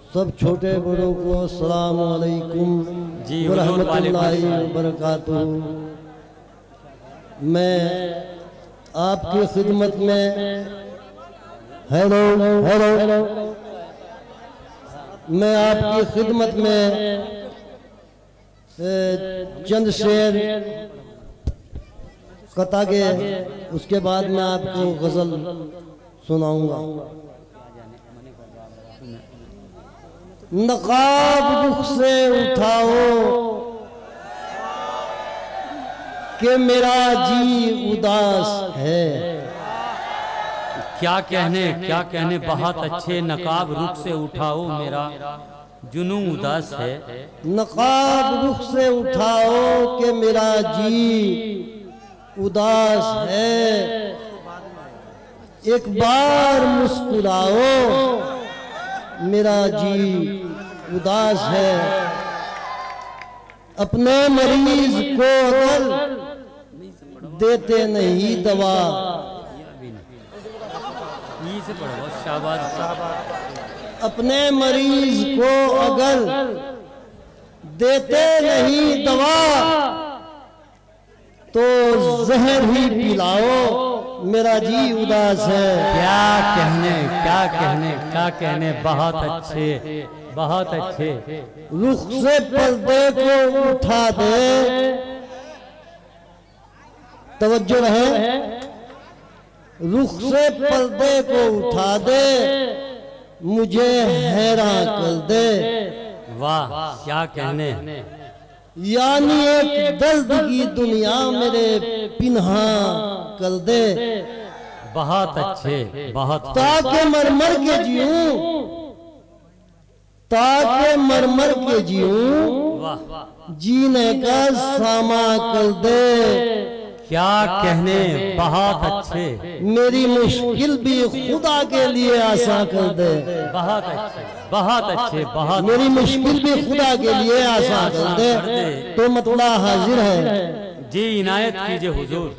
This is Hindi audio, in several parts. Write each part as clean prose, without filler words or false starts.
सब छोटे बड़ों को अस्सलाम वालेकुम व रहमतुल्लाहि व बरकातुहू। मैं आपकी खिदमत में हेलो मैं आपकी खिदमत में चंद शेर कता के उसके बाद मैं आपको गजल सुनाऊंगा। नकाब रुख से उठाओ कि मेरा जी उदास है। क्या कहने बहुत अच्छे। नकाब रुख से उठाओ मेरा जुनू उदास है। नकाब रुख से उठाओ कि मेरा जी उदास है। एक बार मुस्कुराओ मेरा जी उदास है। अपने मरीज को अगर देते नहीं दवा, अपने मरीज को अगर देते नहीं दवा तो जहर ही पिलाओ मेरा जी उदास है। क्या कहने बहुत अच्छे। रुख से पर्दे को उठा दे, तवज्जो रहे, रुख से पर्दे को उठा दे, मुझे हैरान कर दे। वाह क्या कहने। यानी एक दर्द की दुनिया मेरे पिन्हा कर दे। बहुत अच्छे ताकि मरमर के जीऊं, ताकि मरमर के जीऊं, जीने का सामा कर दे। क्या कहने बहुत अच्छे। मेरी मुश्किल भी खुदा के लिए आसान कर दे। बहुत अच्छे। मेरी मुश्किल भी खुदा के लिए आसान कर दे। तो मतलब हाजिर है जी, इनायत कीजिए हुजूर।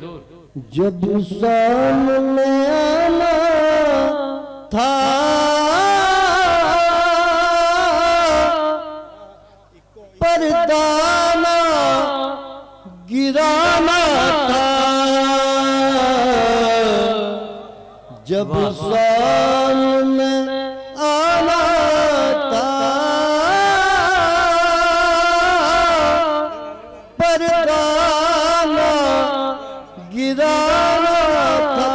जब सामने आना था पर्दाना गिराना था, जब सामने आना था पर्दाना गिराना था,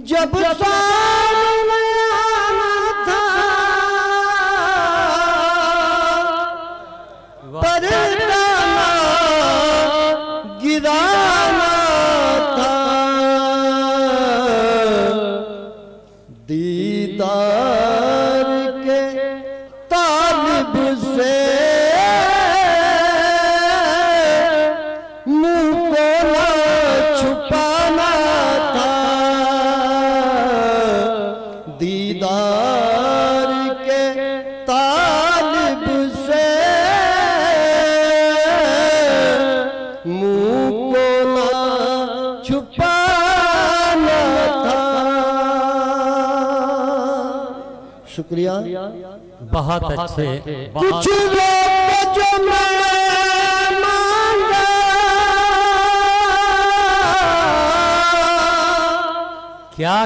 जब सामने आना था पर्दाना गिराना था, दीदार के तालिब से मुंह को ना छुपाना था, दीदार के तालिब से मुंह को ना छुपाना था। शुक्रिया। बहुत अच्छे। कुछ लोग जो मैं मांगा क्या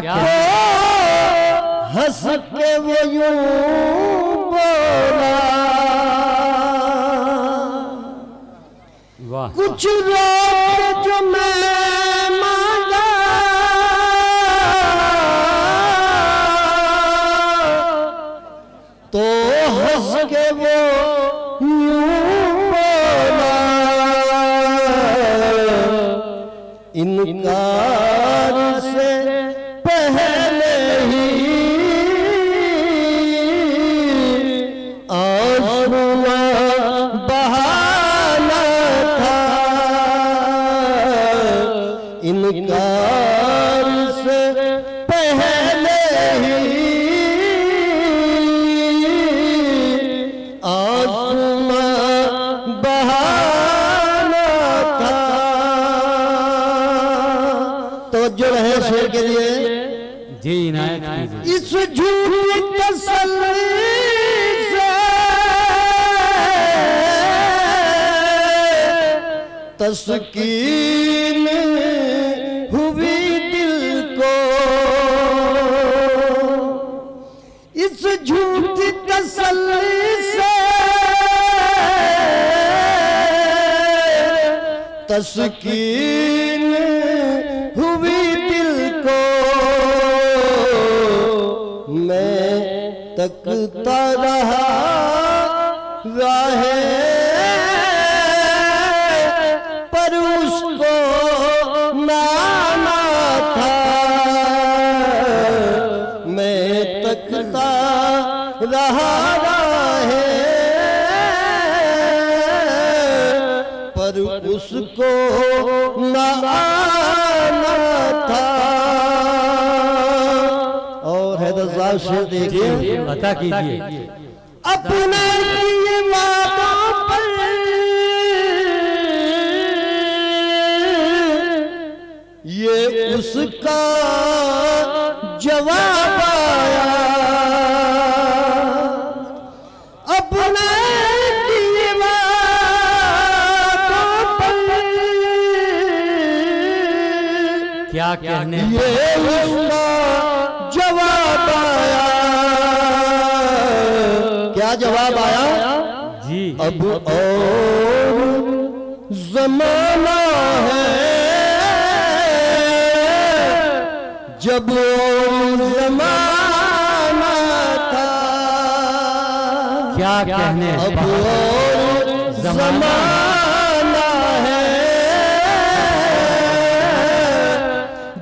हंस के वो यूं बोला। वाह। कुछ लोग जो मैं मांगा तो हंस के वो यूं बोला। इनकार से पहले ही आंसुआ बहाना था, इनकार से पहले ही आंसुआ बहाना था। तो जो रहे शेर के लिए जी इनायत कीजिए। इस झूठी तसल्ली से तस्कीन हुई दिल को, इस झूठी तसल्ली से तस्कीन हुई दिल को, मैं तकता रहा राहे पर उसको नाना था, मैं तकता रहा राहे पर उसको ना आना था। और हैदर साहब शेर देखिए, बता कीजिए। अपने किए वादों पर ये उसका जवाब आया, अपने किए वादों पर क्या कहने ये उसका जवाब आया। क्या जवाब आया जी? अब और ज़माना है, जब और ज़माना था। क्या कहने अब और ज़माना है,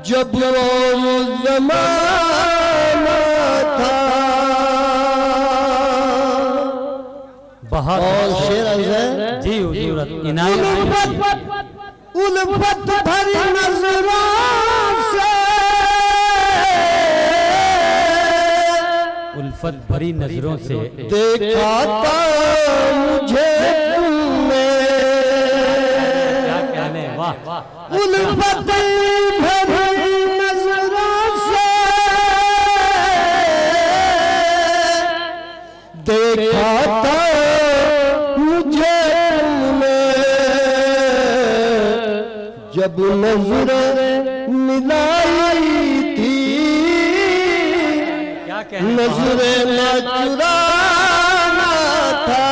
जब और ज़माना था। बहुत और शेर है जी हुजूर इनायत कीजिए। उल्फत भरी नजरों से, उल्फत भरी नजरों से देखा था मुझे तुमने। क्या कहने, वाह वाह। उल्फत भरी नजरों से देखा था मुझे तुमने, जब नजरें मिलाई थी, क्या कहने, नजरें न चुराना था।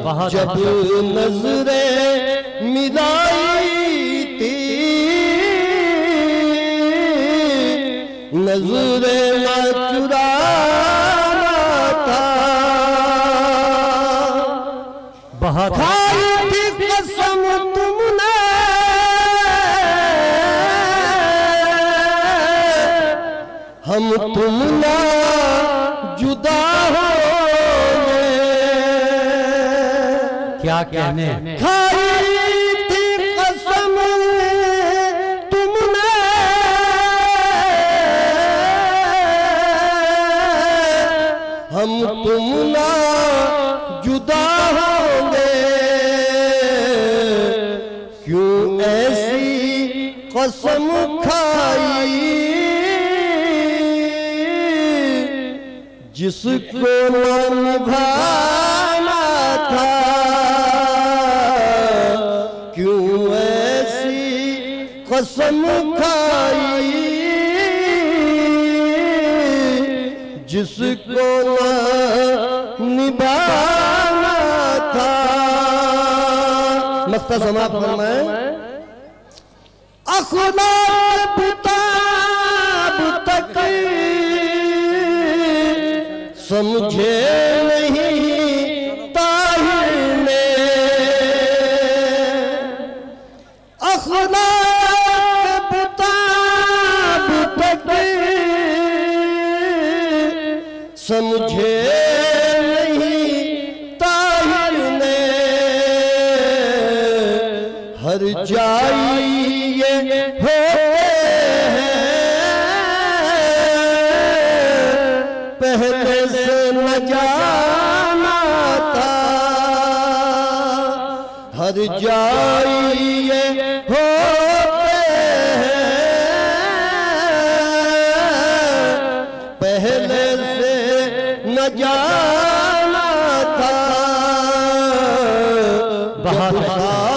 बहुत जब नजरें मिलाई थी, नजरें न चुराना था। बहुत खाई थी कसम तुमने, हम तुम ना जुदा होंगे। क्या कहने, खाई थी कसम तुमने, हम तुम ना जुदा होंगे। क्यों ऐसी कसम खाई जिसको न निभाना था। क्यों ऐसी कसम खाई जिसको न निभाना था। मक्ता समाप्त फरमाए। अखलाक किताब तक समझे नहीं ताहिर ने, अखलाक किताब तक समझे नहीं ताहिर ने। हर जाइए होते हैं, पहले से न जाना था। हर जाइए होते हैं, जाना था, बहुत